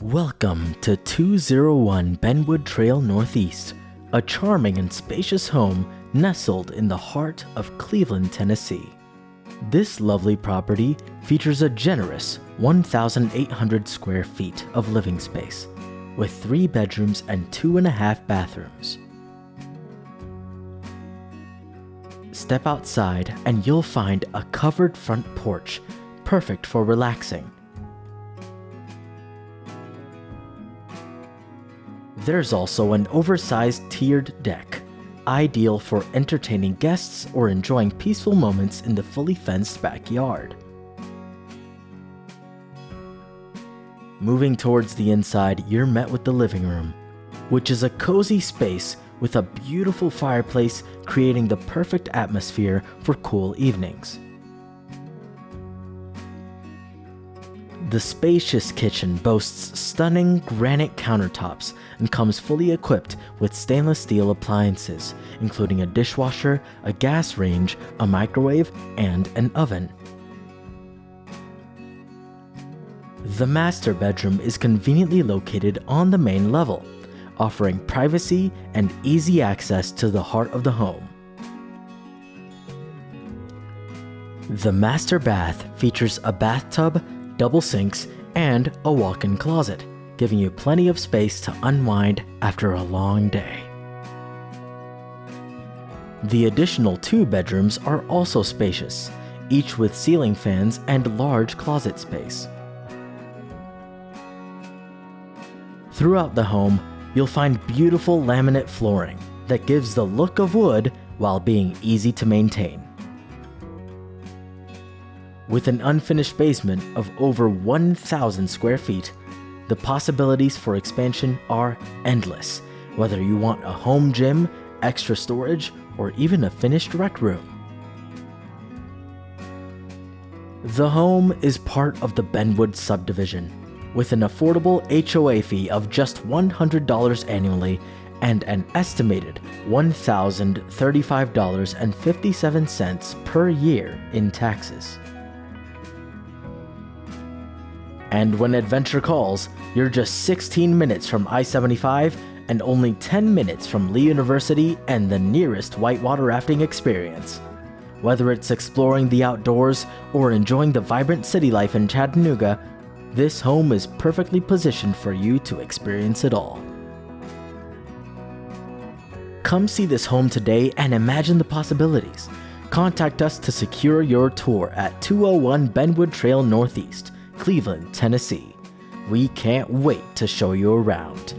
Welcome to 201 Benwood Trail Northeast, a charming and spacious home nestled in the heart of Cleveland, Tennessee. This lovely property features a generous 1,800 square feet of living space, with 3 bedrooms and 2.5 bathrooms. Step outside and you'll find a covered front porch, perfect for relaxing. There's also an oversized tiered deck, ideal for entertaining guests or enjoying peaceful moments in the fully fenced backyard. Moving towards the inside, you're met with the living room, which is a cozy space with a beautiful fireplace creating the perfect atmosphere for cool evenings. The spacious kitchen boasts stunning granite countertops and comes fully equipped with stainless steel appliances, including a dishwasher, a gas range, a microwave, and an oven. The master bedroom is conveniently located on the main level, offering privacy and easy access to the heart of the home. The master bath features a bathtub, double sinks, and a walk-in closet, giving you plenty of space to unwind after a long day. The additional 2 bedrooms are also spacious, each with ceiling fans and large closet space. Throughout the home, you'll find beautiful laminate flooring that gives the look of wood while being easy to maintain. With an unfinished basement of over 1,000 square feet, the possibilities for expansion are endless, whether you want a home gym, extra storage, or even a finished rec room. The home is part of the Benwood subdivision, with an affordable HOA fee of just $100 annually and an estimated $1,035.57 per year in taxes. And when adventure calls, you're just 16 minutes from I-75 and only 10 minutes from Lee University and the nearest whitewater rafting experience. Whether it's exploring the outdoors or enjoying the vibrant city life in Chattanooga, this home is perfectly positioned for you to experience it all. Come see this home today and imagine the possibilities. Contact us to secure your tour at 201 Benwood Trail Northeast, Cleveland, Tennessee. We can't wait to show you around.